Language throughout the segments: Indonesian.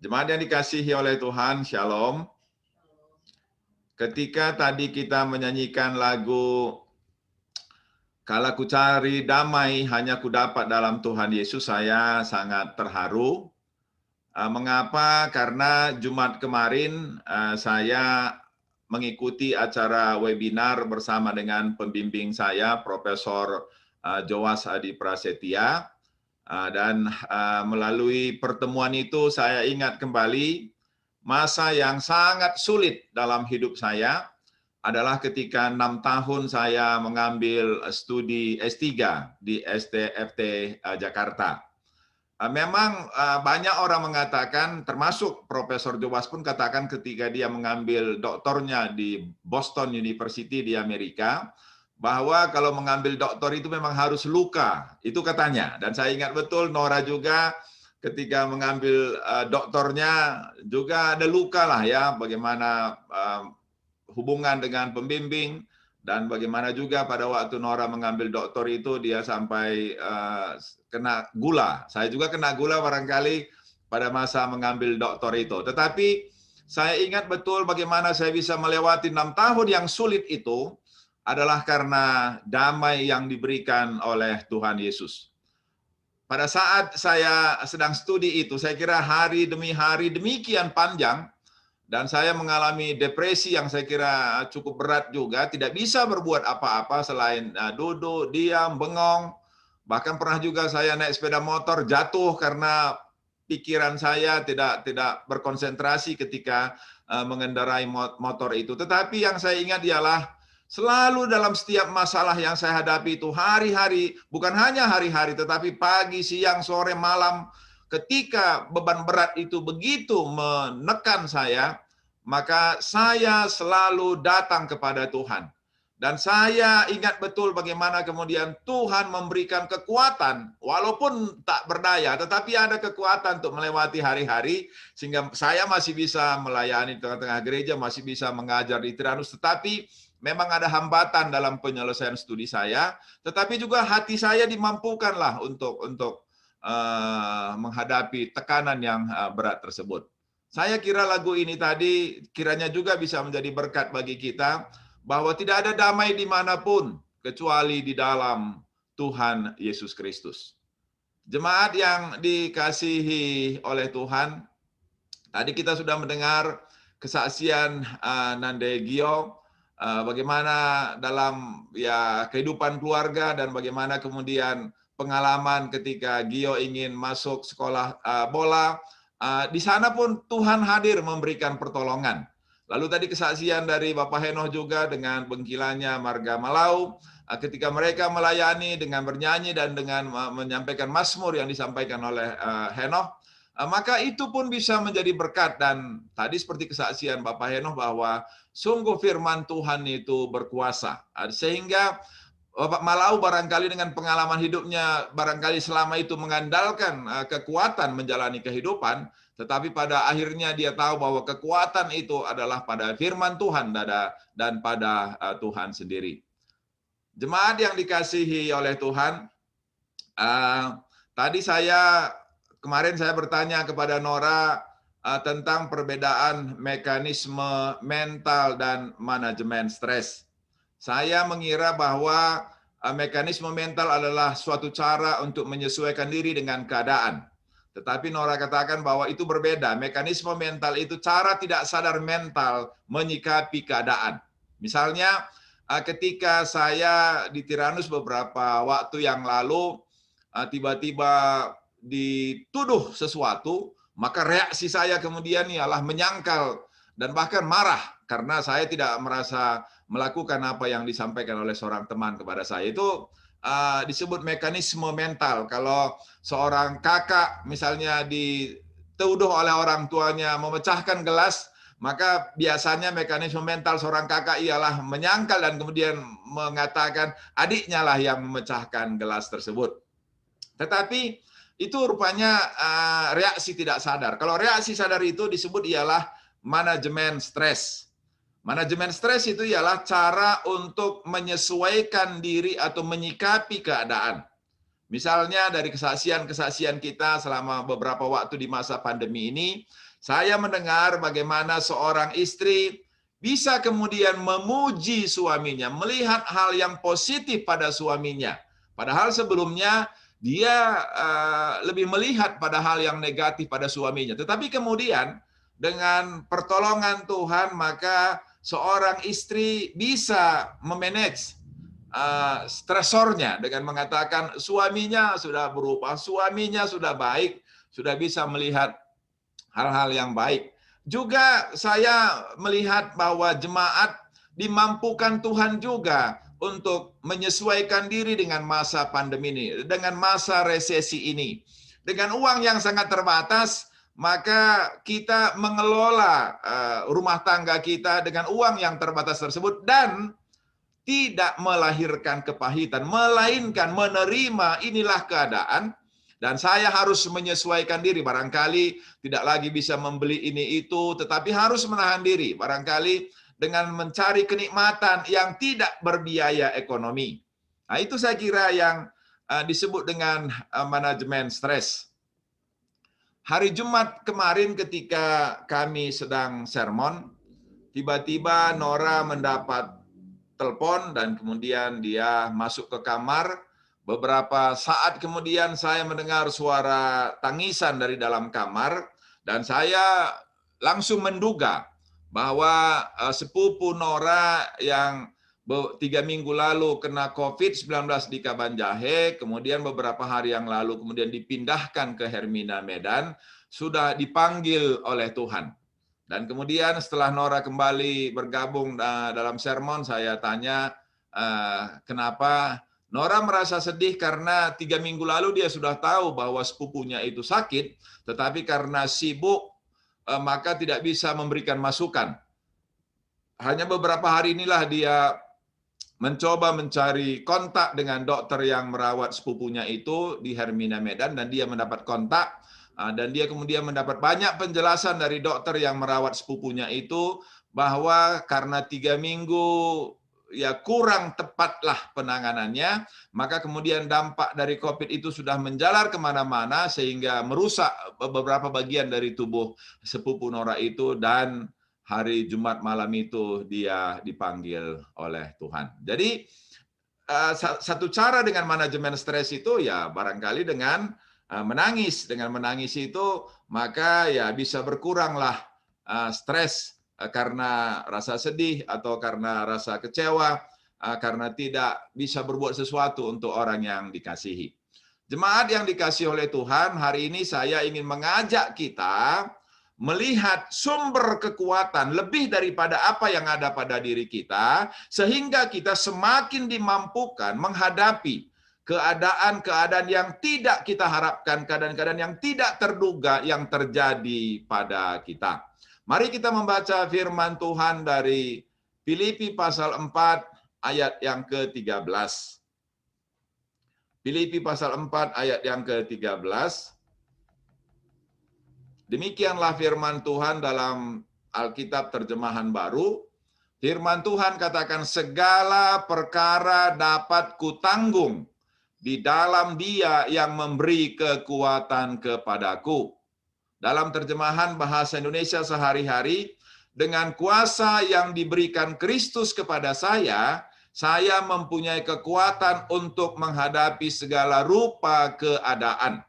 Jemaat yang dikasihi oleh Tuhan, Shalom. Ketika tadi kita menyanyikan lagu "Kala ku cari damai hanya ku dapat dalam Tuhan Yesus", saya sangat terharu. Mengapa? Karena Jumat kemarin saya mengikuti acara webinar bersama dengan pembimbing saya, Profesor Joas Adi Prasetya. Dan melalui pertemuan itu saya ingat kembali masa yang sangat sulit dalam hidup saya adalah ketika 6 tahun saya mengambil studi S3 di STFT Jakarta. Memang banyak orang mengatakan, termasuk Profesor Joas pun katakan ketika dia mengambil doktornya di Boston University di Amerika, bahwa kalau mengambil doktor itu memang harus luka, itu katanya. Dan saya ingat betul Nora juga ketika mengambil doktornya juga ada luka lah ya, bagaimana hubungan dengan pembimbing, dan bagaimana juga pada waktu Nora mengambil doktor itu dia sampai kena gula. Saya juga kena gula barangkali pada masa mengambil doktor itu. Tetapi saya ingat betul bagaimana saya bisa melewati 6 tahun yang sulit itu adalah karena damai yang diberikan oleh Tuhan Yesus. Pada saat saya sedang studi itu, saya kira hari demi hari demikian panjang, dan saya mengalami depresi yang saya kira cukup berat juga, tidak bisa berbuat apa-apa selain duduk, diam, bengong. Bahkan pernah juga saya naik sepeda motor jatuh karena pikiran saya tidak berkonsentrasi ketika mengendarai motor itu. Tetapi yang saya ingat ialah selalu dalam setiap masalah yang saya hadapi itu hari-hari, bukan hanya hari-hari, tetapi pagi, siang, sore, malam, ketika beban berat itu begitu menekan saya, maka saya selalu datang kepada Tuhan. Dan saya ingat betul bagaimana kemudian Tuhan memberikan kekuatan, walaupun tak berdaya, tetapi ada kekuatan untuk melewati hari-hari, sehingga saya masih bisa melayani di tengah-tengah gereja, masih bisa mengajar di Tiranus, tetapi memang ada hambatan dalam penyelesaian studi saya, tetapi juga hati saya dimampukanlah untuk menghadapi tekanan yang berat tersebut. Saya kira lagu ini tadi kiranya juga bisa menjadi berkat bagi kita, bahwa tidak ada damai dimanapun kecuali di dalam Tuhan Yesus Kristus. Jemaat yang dikasihi oleh Tuhan, tadi kita sudah mendengar kesaksian Nande Gio, bagaimana dalam kehidupan keluarga dan bagaimana kemudian pengalaman ketika Gio ingin masuk sekolah bola. Di sana pun Tuhan hadir memberikan pertolongan. Lalu tadi kesaksian dari Bapak Henoh juga dengan bengkilannya Marga Malau, ketika mereka melayani dengan bernyanyi dan dengan menyampaikan mazmur yang disampaikan oleh Henoh, maka itu pun bisa menjadi berkat. Dan tadi seperti kesaksian Bapak Henoh bahwa sungguh firman Tuhan itu berkuasa. Sehingga Bapak Malau barangkali dengan pengalaman hidupnya, barangkali selama itu mengandalkan kekuatan menjalani kehidupan, tetapi pada akhirnya dia tahu bahwa kekuatan itu adalah pada firman Tuhan dan pada Tuhan sendiri. Jemaat yang dikasihi oleh Tuhan, tadi kemarin saya bertanya kepada Nora tentang perbedaan mekanisme mental dan manajemen stres. Saya mengira bahwa mekanisme mental adalah suatu cara untuk menyesuaikan diri dengan keadaan. Tetapi Nora katakan bahwa itu berbeda. Mekanisme mental itu cara tidak sadar mental menyikapi keadaan. Misalnya ketika saya di Tiranus beberapa waktu yang lalu, tiba-tiba dituduh sesuatu, maka reaksi saya kemudian ialah menyangkal dan bahkan marah karena saya tidak merasa melakukan apa yang disampaikan oleh seorang teman kepada saya. Itu disebut mekanisme mental. Kalau seorang kakak misalnya dituduh oleh orang tuanya memecahkan gelas, maka biasanya mekanisme mental seorang kakak ialah menyangkal dan kemudian mengatakan adiknya lah yang memecahkan gelas tersebut. Tetapi itu rupanya reaksi tidak sadar. Kalau reaksi sadar itu disebut ialah manajemen stres. Manajemen stres itu ialah cara untuk menyesuaikan diri atau menyikapi keadaan. Misalnya dari kesaksian-kesaksian kita selama beberapa waktu di masa pandemi ini, saya mendengar bagaimana seorang istri bisa kemudian memuji suaminya, melihat hal yang positif pada suaminya. Padahal sebelumnya dia lebih melihat pada hal yang negatif pada suaminya. Tetapi kemudian dengan pertolongan Tuhan, maka seorang istri bisa memanage stresornya dengan mengatakan suaminya sudah berubah, suaminya sudah baik, sudah bisa melihat hal-hal yang baik. Juga saya melihat bahwa jemaat dimampukan Tuhan juga untuk menyesuaikan diri dengan masa pandemi ini, dengan masa resesi ini. Dengan uang yang sangat terbatas, maka kita mengelola rumah tangga kita dengan uang yang terbatas tersebut dan tidak melahirkan kepahitan, melainkan menerima inilah keadaan, dan saya harus menyesuaikan diri. Barangkali tidak lagi bisa membeli ini itu, tetapi harus menahan diri. Barangkali dengan mencari kenikmatan yang tidak berbiaya ekonomi. Nah, itu saya kira yang disebut dengan manajemen stres. Hari Jumat kemarin ketika kami sedang sermon, tiba-tiba Nora mendapat telepon dan kemudian dia masuk ke kamar. Beberapa saat kemudian saya mendengar suara tangisan dari dalam kamar dan saya langsung menduga bahwa sepupu Nora yang 3 minggu lalu kena COVID-19 di Kabanjahe, kemudian beberapa hari yang lalu kemudian dipindahkan ke Hermina Medan, sudah dipanggil oleh Tuhan. Dan kemudian setelah Nora kembali bergabung dalam sermon, saya tanya kenapa. Nora merasa sedih karena 3 minggu lalu dia sudah tahu bahwa sepupunya itu sakit, tetapi karena sibuk maka tidak bisa memberikan masukan. Hanya beberapa hari inilah dia mencoba mencari kontak dengan dokter yang merawat sepupunya itu di Hermina Medan dan dia mendapat kontak. Dan dia kemudian mendapat banyak penjelasan dari dokter yang merawat sepupunya itu bahwa karena 3 minggu ya kurang tepatlah penanganannya, maka kemudian dampak dari COVID itu sudah menjalar kemana-mana sehingga merusak beberapa bagian dari tubuh sepupu Nora itu, dan hari Jumat malam itu dia dipanggil oleh Tuhan. Jadi satu cara dengan manajemen stres itu ya barangkali dengan menangis. Dengan menangis itu maka ya bisa berkuranglah stres karena rasa sedih atau karena rasa kecewa karena tidak bisa berbuat sesuatu untuk orang yang dikasihi. Jemaat yang dikasihi oleh Tuhan, hari ini saya ingin mengajak kita melihat sumber kekuatan lebih daripada apa yang ada pada diri kita, sehingga kita semakin dimampukan menghadapi keadaan-keadaan yang tidak kita harapkan, keadaan-keadaan yang tidak terduga yang terjadi pada kita. Mari kita membaca firman Tuhan dari Filipi pasal 4 ayat yang ke-13. Filipi pasal 4 ayat yang ke-13. Demikianlah firman Tuhan dalam Alkitab terjemahan baru. Firman Tuhan katakan, segala perkara dapat kutanggung di dalam Dia yang memberi kekuatan kepadaku. Dalam terjemahan bahasa Indonesia sehari-hari, dengan kuasa yang diberikan Kristus kepada saya mempunyai kekuatan untuk menghadapi segala rupa keadaan.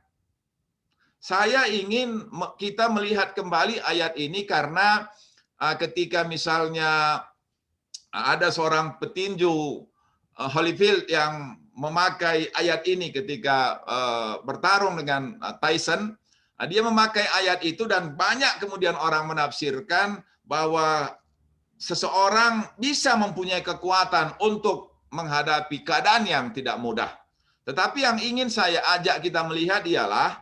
Saya ingin kita melihat kembali ayat ini karena ketika misalnya ada seorang petinju Holyfield yang memakai ayat ini ketika bertarung dengan Tyson, dia memakai ayat itu dan banyak kemudian orang menafsirkan bahwa seseorang bisa mempunyai kekuatan untuk menghadapi keadaan yang tidak mudah. Tetapi yang ingin saya ajak kita melihat ialah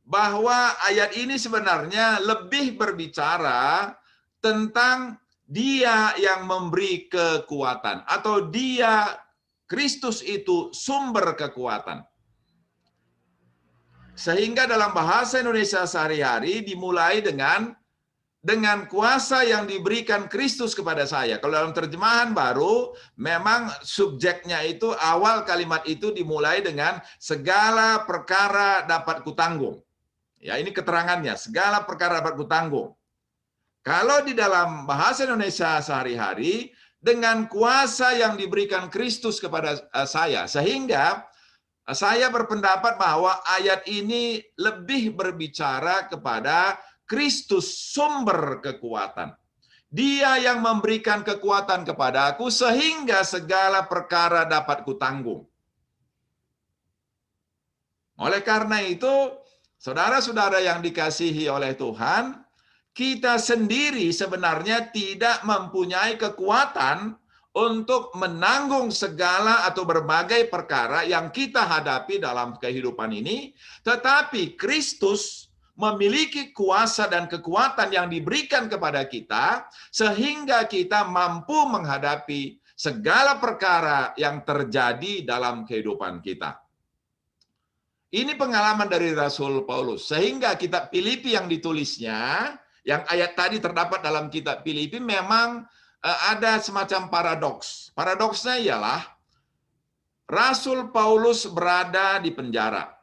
bahwa ayat ini sebenarnya lebih berbicara tentang Dia yang memberi kekuatan, atau Dia, Kristus itu sumber kekuatan. Sehingga dalam bahasa Indonesia sehari-hari dimulai dengan dengan kuasa yang diberikan Kristus kepada saya. Kalau dalam terjemahan baru, memang subjeknya itu, awal kalimat itu dimulai dengan segala perkara dapat kutanggung. Ya, ini keterangannya, segala perkara dapat kutanggung. Kalau di dalam bahasa Indonesia sehari-hari, dengan kuasa yang diberikan Kristus kepada saya, sehingga saya berpendapat bahwa ayat ini lebih berbicara kepada Kristus sumber kekuatan. Dia yang memberikan kekuatan kepadaku sehingga segala perkara dapat kutanggung. Oleh karena itu, saudara-saudara yang dikasihi oleh Tuhan, kita sendiri sebenarnya tidak mempunyai kekuatan untuk menanggung segala atau berbagai perkara yang kita hadapi dalam kehidupan ini, tetapi Kristus memiliki kuasa dan kekuatan yang diberikan kepada kita, sehingga kita mampu menghadapi segala perkara yang terjadi dalam kehidupan kita. Ini pengalaman dari Rasul Paulus, sehingga kitab Filipi yang ditulisnya, yang ayat tadi terdapat dalam kitab Filipi, memang ada semacam paradoks. Paradoksnya ialah Rasul Paulus berada di penjara.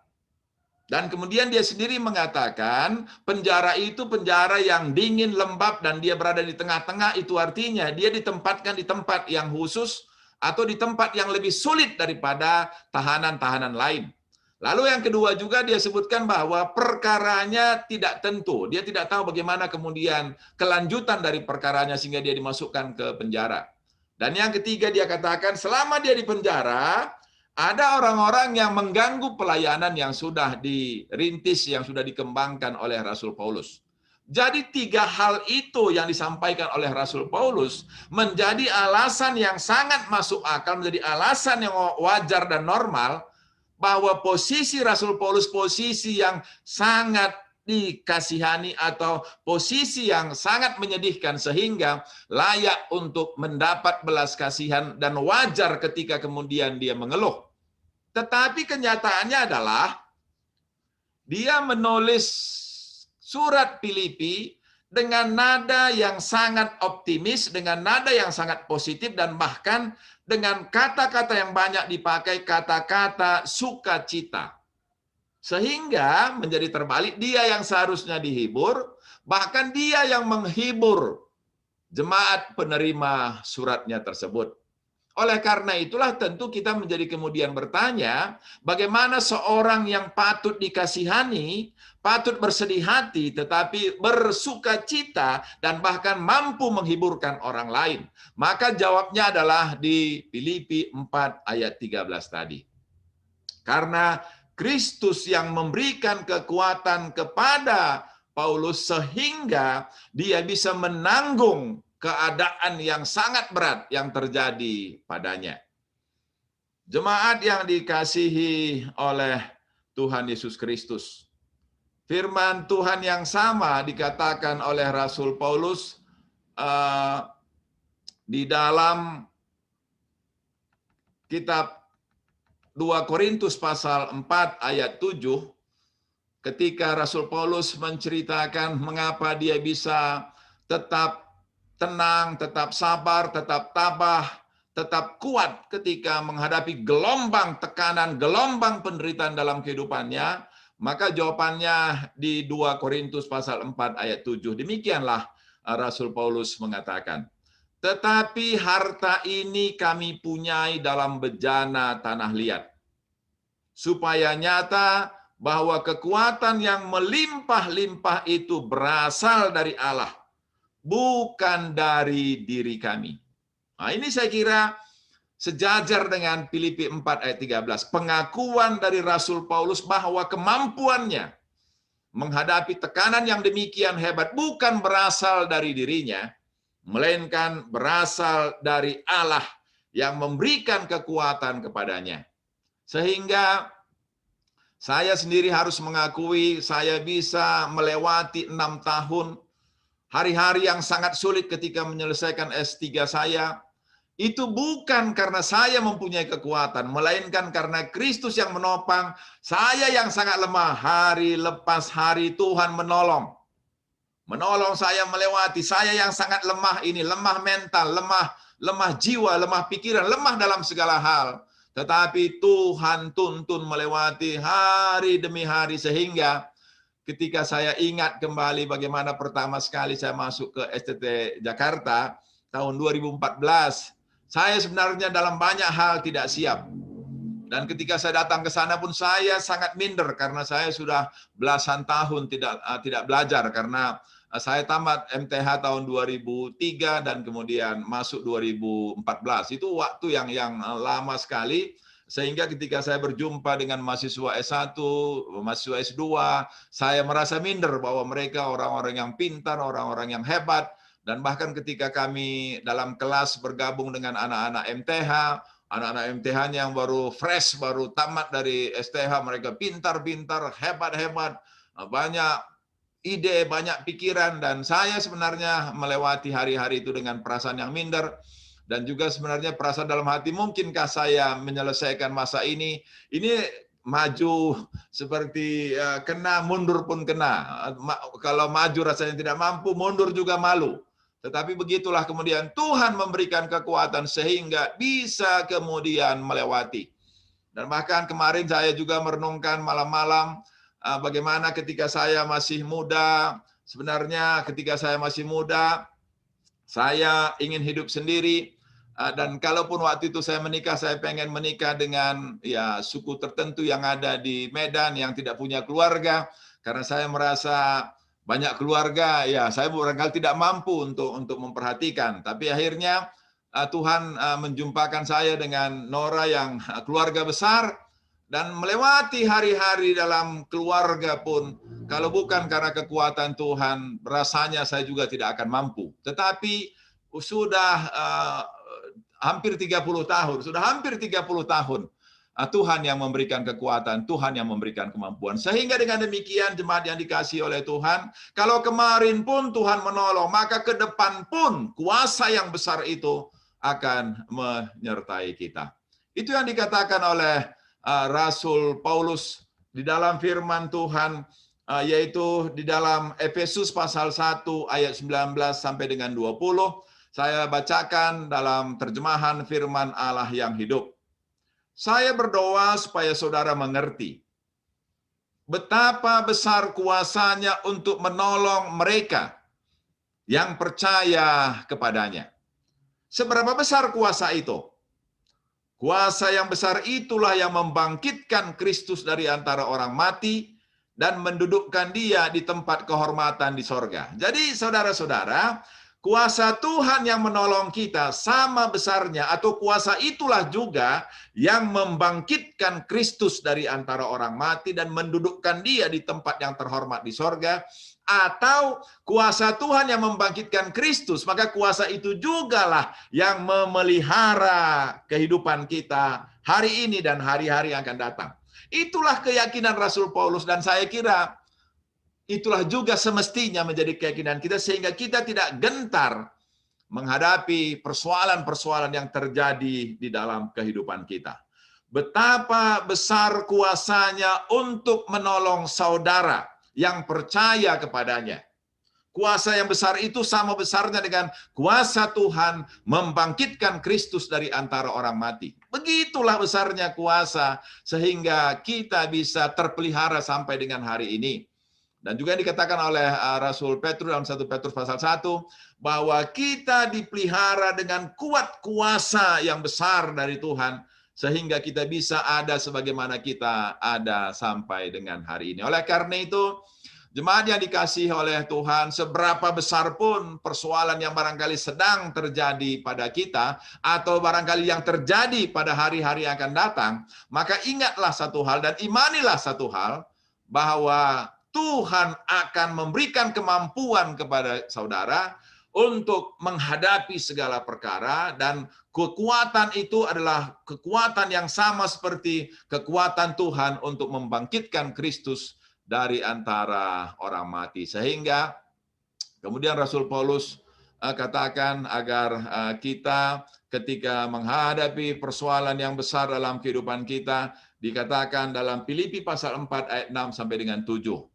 Dan kemudian dia sendiri mengatakan penjara itu penjara yang dingin, lembab, dan dia berada di tengah-tengah. Itu artinya dia ditempatkan di tempat yang khusus atau di tempat yang lebih sulit daripada tahanan-tahanan lain. Lalu yang kedua juga dia sebutkan bahwa perkaranya tidak tentu. Dia tidak tahu bagaimana kemudian kelanjutan dari perkaranya sehingga dia dimasukkan ke penjara. Dan yang ketiga dia katakan selama dia di penjara, ada orang-orang yang mengganggu pelayanan yang sudah dirintis, yang sudah dikembangkan oleh Rasul Paulus. Jadi tiga hal itu yang disampaikan oleh Rasul Paulus menjadi alasan yang sangat masuk akal, menjadi alasan yang wajar dan normal, bahwa posisi Rasul Paulus posisi yang sangat dikasihani atau posisi yang sangat menyedihkan sehingga layak untuk mendapat belas kasihan dan wajar ketika kemudian dia mengeluh. Tetapi kenyataannya adalah dia menulis surat Filipi dengan nada yang sangat optimis, dengan nada yang sangat positif, dan bahkan dengan kata-kata yang banyak dipakai, kata-kata sukacita. Sehingga menjadi terbalik, dia yang seharusnya dihibur, bahkan dia yang menghibur jemaat penerima suratnya tersebut. Oleh karena itulah tentu kita menjadi kemudian bertanya, bagaimana seorang yang patut dikasihani, patut bersedih hati, tetapi bersukacita dan bahkan mampu menghiburkan orang lain. Maka jawabnya adalah di Filipi 4 ayat 13 tadi. Karena Kristus yang memberikan kekuatan kepada Paulus sehingga dia bisa menanggung keadaan yang sangat berat yang terjadi padanya. Jemaat yang dikasihi oleh Tuhan Yesus Kristus, firman Tuhan yang sama dikatakan oleh Rasul Paulus di dalam kitab 2 Korintus pasal 4 ayat 7, ketika Rasul Paulus menceritakan mengapa dia bisa tetap tenang, tetap sabar, tetap tabah, tetap kuat ketika menghadapi gelombang tekanan, gelombang penderitaan dalam kehidupannya, maka jawabannya di 2 Korintus pasal 4 ayat 7. Demikianlah Rasul Paulus mengatakan, tetapi harta ini kami punyai dalam bejana tanah liat, supaya nyata bahwa kekuatan yang melimpah-limpah itu berasal dari Allah, bukan dari diri kami. Nah, ini saya kira sejajar dengan Filipi 4 ayat 13. Pengakuan dari Rasul Paulus bahwa kemampuannya menghadapi tekanan yang demikian hebat bukan berasal dari dirinya, melainkan berasal dari Allah yang memberikan kekuatan kepadanya. Sehingga saya sendiri harus mengakui saya bisa melewati 6 tahun hari-hari yang sangat sulit ketika menyelesaikan S3 saya, itu bukan karena saya mempunyai kekuatan, melainkan karena Kristus yang menopang, saya yang sangat lemah, hari lepas hari Tuhan menolong. menolong saya melewati. Saya yang sangat lemah ini, lemah mental, lemah jiwa, lemah pikiran, lemah dalam segala hal. Tetapi Tuhan tuntun melewati hari demi hari, sehingga ketika saya ingat kembali bagaimana pertama sekali saya masuk ke STT Jakarta tahun 2014, saya sebenarnya dalam banyak hal tidak siap. Dan ketika saya datang ke sana pun saya sangat minder karena saya sudah belasan tahun tidak belajar, karena saya tamat MTH tahun 2003 dan kemudian masuk 2014. Itu waktu yang lama sekali, sehingga ketika saya berjumpa dengan mahasiswa S1, mahasiswa S2, saya merasa minder bahwa mereka orang-orang yang pintar, orang-orang yang hebat. Dan bahkan ketika kami dalam kelas bergabung dengan anak-anak MTH, anak-anak MTH-nya yang baru fresh, baru tamat dari STH, mereka pintar-pintar, hebat-hebat, banyak ide, banyak pikiran, dan saya sebenarnya melewati hari-hari itu dengan perasaan yang minder, dan juga sebenarnya perasaan dalam hati, mungkinkah saya menyelesaikan masa ini maju seperti kena, mundur pun kena. Kalau maju rasanya tidak mampu, mundur juga malu. Tetapi begitulah kemudian Tuhan memberikan kekuatan sehingga bisa kemudian melewati. Dan bahkan kemarin saya juga merenungkan malam-malam bagaimana ketika saya masih muda, sebenarnya ketika saya masih muda, saya ingin hidup sendiri. Dan kalaupun waktu itu saya menikah, saya pengen menikah dengan suku tertentu yang ada di Medan yang tidak punya keluarga, karena saya merasa banyak keluarga, saya barangkali tidak mampu untuk memperhatikan. Tapi akhirnya Tuhan menjumpakan saya dengan Nora yang keluarga besar, dan melewati hari-hari dalam keluarga pun, kalau bukan karena kekuatan Tuhan, rasanya saya juga tidak akan mampu. Tetapi sudah hampir 30 tahun, Tuhan yang memberikan kekuatan, Tuhan yang memberikan kemampuan. Sehingga dengan demikian jemaat yang dikasihi oleh Tuhan, kalau kemarin pun Tuhan menolong, maka ke depan pun kuasa yang besar itu akan menyertai kita. Itu yang dikatakan oleh Rasul Paulus di dalam firman Tuhan, yaitu di dalam Efesus pasal 1 ayat 19 sampai dengan 20. Saya bacakan dalam terjemahan firman Allah yang hidup. Saya berdoa supaya saudara mengerti betapa besar kuasanya untuk menolong mereka yang percaya kepadanya. Seberapa besar kuasa itu? Kuasa yang besar itulah yang membangkitkan Kristus dari antara orang mati dan mendudukkan dia di tempat kehormatan di sorga. Jadi saudara-saudara, kuasa Tuhan yang menolong kita sama besarnya, atau kuasa itulah juga yang membangkitkan Kristus dari antara orang mati dan mendudukkan dia di tempat yang terhormat di sorga. Atau kuasa Tuhan yang membangkitkan Kristus, maka kuasa itu jugalah yang memelihara kehidupan kita hari ini dan hari-hari yang akan datang. Itulah keyakinan Rasul Paulus, dan saya kira itulah juga semestinya menjadi keyakinan kita, sehingga kita tidak gentar menghadapi persoalan-persoalan yang terjadi di dalam kehidupan kita. Betapa besar kuasanya untuk menolong saudara yang percaya kepadanya. Kuasa yang besar itu sama besarnya dengan kuasa Tuhan membangkitkan Kristus dari antara orang mati. Begitulah besarnya kuasa, sehingga kita bisa terpelihara sampai dengan hari ini. Dan juga dikatakan oleh Rasul Petrus dalam 1 Petrus pasal 1, bahwa kita dipelihara dengan kuat kuasa yang besar dari Tuhan, sehingga kita bisa ada sebagaimana kita ada sampai dengan hari ini. Oleh karena itu, jemaat yang dikasihi oleh Tuhan, seberapa besar pun persoalan yang barangkali sedang terjadi pada kita, atau barangkali yang terjadi pada hari-hari yang akan datang, maka ingatlah satu hal dan imanilah satu hal, bahwa Tuhan akan memberikan kemampuan kepada saudara untuk menghadapi segala perkara, dan kekuatan itu adalah kekuatan yang sama seperti kekuatan Tuhan untuk membangkitkan Kristus dari antara orang mati. Sehingga kemudian Rasul Paulus katakan agar kita ketika menghadapi persoalan yang besar dalam kehidupan kita, dikatakan dalam Filipi pasal 4 ayat 6 sampai dengan 7.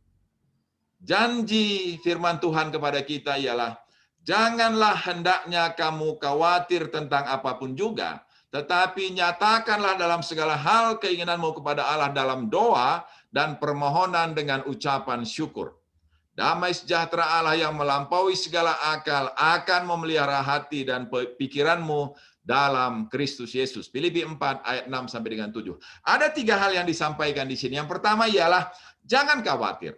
Janji firman Tuhan kepada kita ialah, janganlah hendaknya kamu khawatir tentang apapun juga, tetapi nyatakanlah dalam segala hal keinginanmu kepada Allah dalam doa dan permohonan dengan ucapan syukur. Damai sejahtera Allah yang melampaui segala akal akan memelihara hati dan pikiranmu dalam Kristus Yesus. Filipi 4 ayat 6 sampai dengan 7. Ada 3 hal yang disampaikan di sini. Yang pertama ialah jangan khawatir.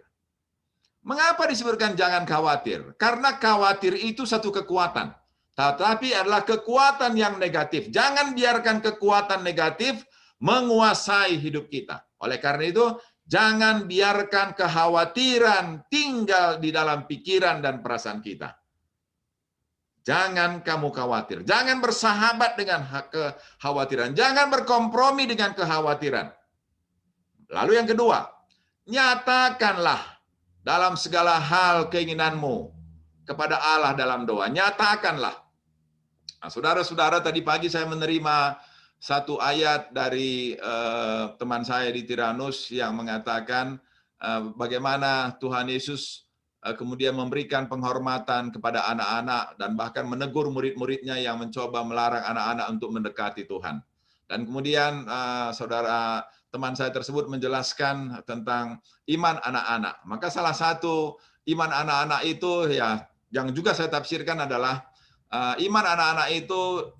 Mengapa disebutkan jangan khawatir? Karena khawatir itu satu kekuatan, tetapi adalah kekuatan yang negatif. Jangan biarkan kekuatan negatif menguasai hidup kita. Oleh karena itu, jangan biarkan kekhawatiran tinggal di dalam pikiran dan perasaan kita. Jangan kamu khawatir. Jangan bersahabat dengan kekhawatiran. Jangan berkompromi dengan kekhawatiran. Lalu yang kedua, nyatakanlah dalam segala hal keinginanmu kepada Allah dalam doa. Nyatakanlah. Nah, saudara-saudara, tadi pagi saya menerima satu ayat dari teman saya di Tiranus yang mengatakan bagaimana Tuhan Yesus kemudian memberikan penghormatan kepada anak-anak dan bahkan menegur murid-muridnya yang mencoba melarang anak-anak untuk mendekati Tuhan. Dan kemudian saudara teman saya tersebut menjelaskan tentang iman anak-anak. Maka salah satu iman anak-anak itu ya yang juga saya tafsirkan adalah iman anak-anak itu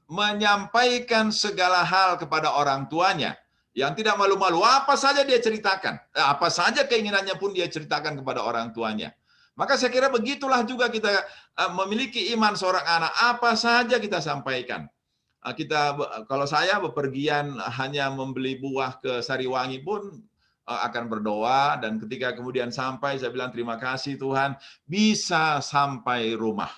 menyampaikan segala hal kepada orang tuanya yang tidak malu-malu. Apa saja dia ceritakan, apa saja keinginannya pun dia ceritakan kepada orang tuanya. Maka saya kira begitulah juga kita memiliki iman seorang anak, apa saja kita sampaikan. Kalau saya bepergian hanya membeli buah ke Sariwangi pun akan berdoa, dan ketika kemudian sampai saya bilang terima kasih Tuhan bisa sampai rumah.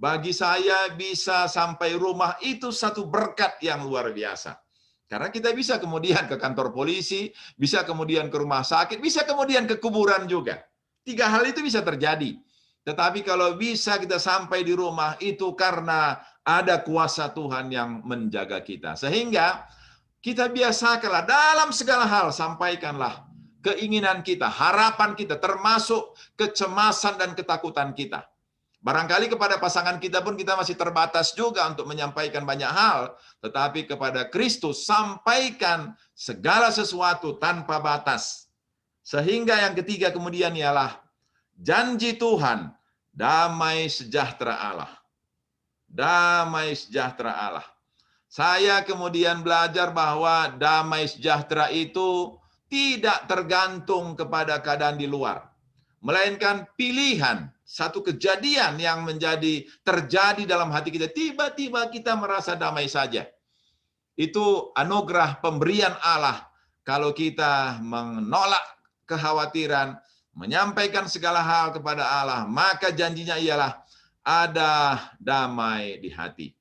Bagi saya bisa sampai rumah itu satu berkat yang luar biasa. Karena kita bisa kemudian ke kantor polisi, bisa kemudian ke rumah sakit, bisa kemudian ke kuburan juga. 3 hal itu bisa terjadi. Tetapi kalau bisa kita sampai di rumah itu karena ada kuasa Tuhan yang menjaga kita. Sehingga kita biasakanlah dalam segala hal sampaikanlah keinginan kita, harapan kita, termasuk kecemasan dan ketakutan kita. Barangkali kepada pasangan kita pun kita masih terbatas juga untuk menyampaikan banyak hal, tetapi kepada Kristus sampaikan segala sesuatu tanpa batas. Sehingga yang ketiga kemudian ialah janji Tuhan, damai sejahtera Allah. Damai sejahtera Allah. Saya kemudian belajar bahwa damai sejahtera itu tidak tergantung kepada keadaan di luar, melainkan pilihan, satu kejadian yang terjadi dalam hati kita. Tiba-tiba kita merasa damai saja. Itu anugerah pemberian Allah. Kalau kita menolak kekhawatiran, menyampaikan segala hal kepada Allah, maka janjinya ialah ada damai di hati.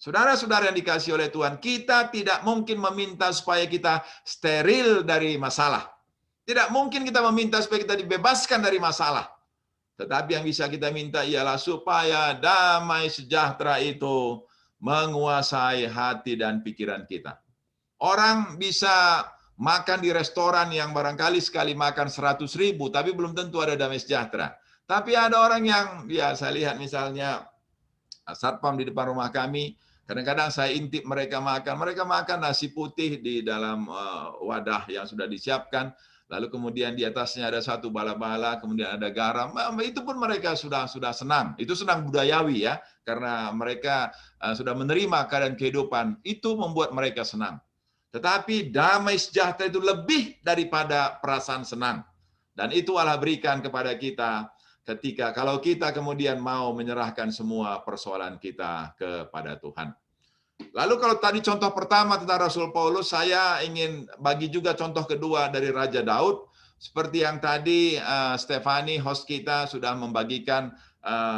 Saudara-saudara yang dikasihi oleh Tuhan, kita tidak mungkin meminta supaya kita steril dari masalah. Tidak mungkin kita meminta supaya kita dibebaskan dari masalah. Tetapi yang bisa kita minta ialah supaya damai sejahtera itu menguasai hati dan pikiran kita. Orang bisa makan di restoran yang barangkali sekali makan 100.000, tapi belum tentu ada damai sejahtera. Tapi ada orang yang, ya saya lihat misalnya satpam di depan rumah kami, kadang-kadang saya intip mereka makan nasi putih di dalam wadah yang sudah disiapkan, lalu kemudian di atasnya ada satu bala-bala, kemudian ada garam, itu pun mereka sudah senang. Itu senang budayawi ya, karena mereka sudah menerima keadaan kehidupan, itu membuat mereka senang. Tetapi damai sejahtera itu lebih daripada perasaan senang. Dan itu Allah berikan kepada kita ketika kalau kita kemudian mau menyerahkan semua persoalan kita kepada Tuhan. Lalu kalau tadi contoh pertama tentang Rasul Paulus, saya ingin bagi juga contoh kedua dari Raja Daud. Seperti yang tadi Stefani, host kita, sudah membagikan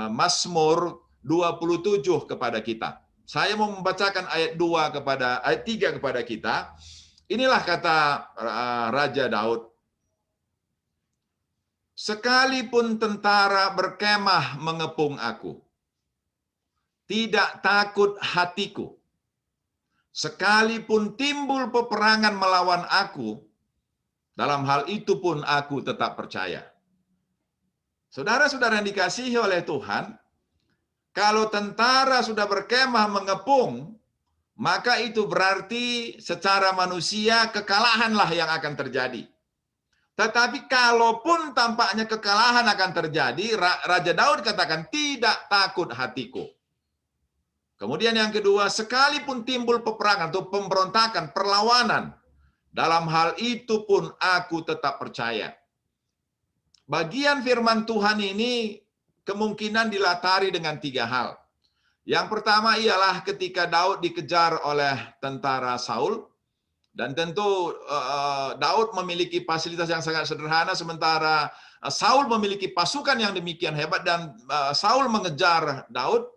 Mazmur 27 kepada kita. Saya mau membacakan ayat 3 kepada kita. Inilah kata Raja Daud. Sekalipun tentara berkemah mengepung aku, tidak takut hatiku. Sekalipun timbul peperangan melawan aku, dalam hal itu pun aku tetap percaya. Saudara-saudara yang dikasihi oleh Tuhan, kalau tentara sudah berkemah mengepung, maka itu berarti secara manusia kekalahanlah yang akan terjadi. Tetapi kalaupun tampaknya kekalahan akan terjadi, Raja Daud katakan, tidak takut hatiku. Kemudian yang kedua, sekalipun timbul peperangan atau pemberontakan, perlawanan, dalam hal itu pun aku tetap percaya. Bagian firman Tuhan ini kemungkinan dilatari dengan 3 hal. Yang pertama ialah ketika Daud dikejar oleh tentara Saul, dan tentu Daud memiliki fasilitas yang sangat sederhana, sementara Saul memiliki pasukan yang demikian hebat, dan Saul mengejar Daud.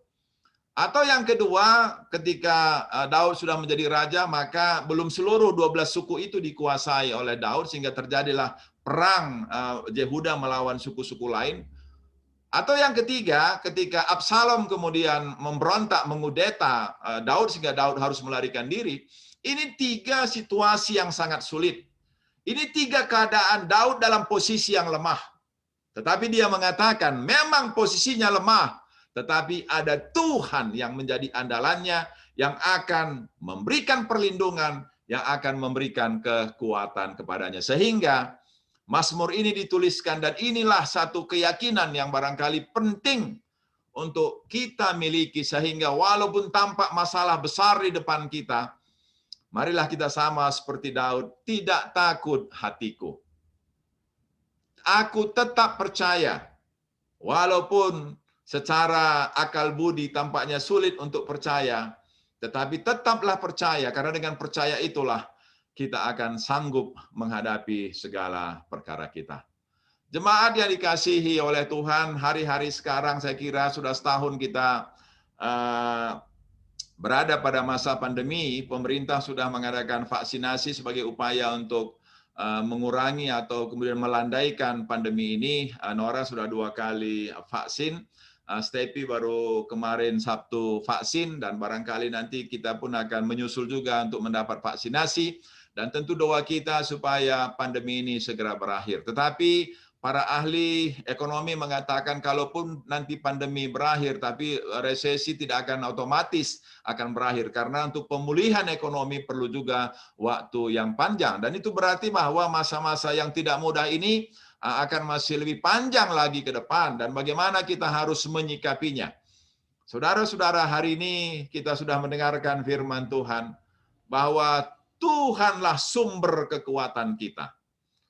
Atau yang kedua, ketika Daud sudah menjadi raja, maka belum seluruh 12 suku itu dikuasai oleh Daud, sehingga terjadilah perang Yehuda melawan suku-suku lain. Atau yang ketiga, ketika Absalom kemudian memberontak, mengudeta Daud, sehingga Daud harus melarikan diri. Ini 3 situasi yang sangat sulit. Ini 3 keadaan Daud dalam posisi yang lemah. Tetapi dia mengatakan, memang posisinya lemah, tetapi ada Tuhan yang menjadi andalannya, yang akan memberikan perlindungan, yang akan memberikan kekuatan kepadanya. Sehingga Mazmur ini dituliskan, dan inilah satu keyakinan yang barangkali penting untuk kita miliki, sehingga walaupun tampak masalah besar di depan kita, marilah kita sama seperti Daud, tidak takut hatiku. Aku tetap percaya, walaupun secara akal budi tampaknya sulit untuk percaya, tetapi tetaplah percaya, karena dengan percaya itulah kita akan sanggup menghadapi segala perkara kita. Jemaat yang dikasihi oleh Tuhan, hari-hari sekarang saya kira sudah setahun kita berada pada masa pandemi. Pemerintah sudah mengadakan vaksinasi sebagai upaya untuk mengurangi atau kemudian melandaikan pandemi ini. Nora sudah 2 kali vaksin, Stepi baru kemarin Sabtu vaksin, dan barangkali nanti kita pun akan menyusul juga untuk mendapat vaksinasi. Dan tentu doa kita supaya pandemi ini segera berakhir. Tetapi para ahli ekonomi mengatakan kalaupun nanti pandemi berakhir, tapi resesi tidak akan otomatis akan berakhir. Karena untuk pemulihan ekonomi perlu juga waktu yang panjang. Dan itu berarti bahwa masa-masa yang tidak mudah ini akan masih lebih panjang lagi ke depan. Dan bagaimana kita harus menyikapinya. Saudara-saudara, hari ini kita sudah mendengarkan firman Tuhan, bahwa Tuhanlah sumber kekuatan kita.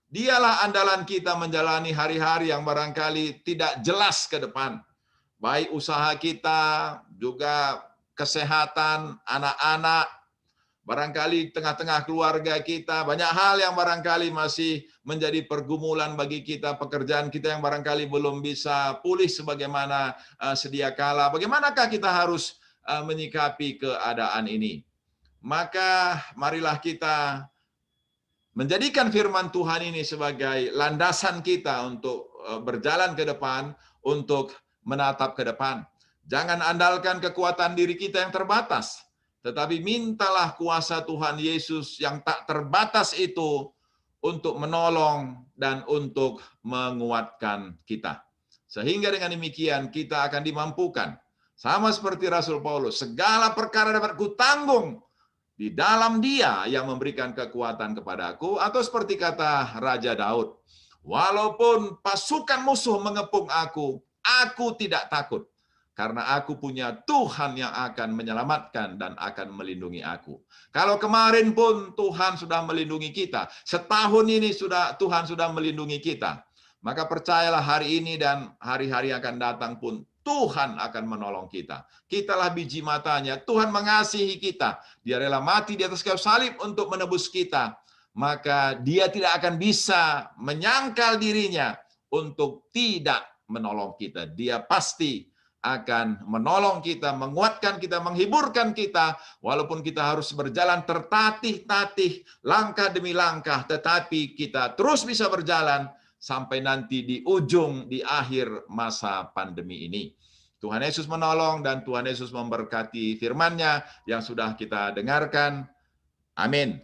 Dialah andalan kita menjalani hari-hari yang barangkali tidak jelas ke depan. Baik usaha kita, juga kesehatan, anak-anak, barangkali tengah-tengah keluarga kita, banyak hal yang barangkali masih menjadi pergumulan bagi kita, pekerjaan kita yang barangkali belum bisa pulih sebagaimana sedia kala. Bagaimanakah kita harus menyikapi keadaan ini? Maka marilah kita menjadikan firman Tuhan ini sebagai landasan kita untuk berjalan ke depan, untuk menatap ke depan. Jangan andalkan kekuatan diri kita yang terbatas, tetapi mintalah kuasa Tuhan Yesus yang tak terbatas itu untuk menolong dan untuk menguatkan kita. Sehingga dengan demikian kita akan dimampukan. Sama seperti Rasul Paulus, segala perkara dapat kutanggung di dalam Dia yang memberikan kekuatan kepadaku. Atau seperti kata Raja Daud, walaupun pasukan musuh mengepung aku tidak takut, karena aku punya Tuhan yang akan menyelamatkan dan akan melindungi aku. Kalau kemarin pun Tuhan sudah melindungi kita, setahun ini Tuhan sudah melindungi kita, maka percayalah hari ini dan hari-hari akan datang pun Tuhan akan menolong kita. Kitalah biji matanya. Tuhan mengasihi kita. Dia rela mati di atas kayu salib untuk menebus kita. Maka Dia tidak akan bisa menyangkal dirinya untuk tidak menolong kita. Dia pasti akan menolong kita, menguatkan kita, menghiburkan kita, walaupun kita harus berjalan tertatih-tatih, langkah demi langkah, tetapi kita terus bisa berjalan sampai nanti di ujung, di akhir masa pandemi ini. Tuhan Yesus menolong dan Tuhan Yesus memberkati firman-Nya yang sudah kita dengarkan. Amin.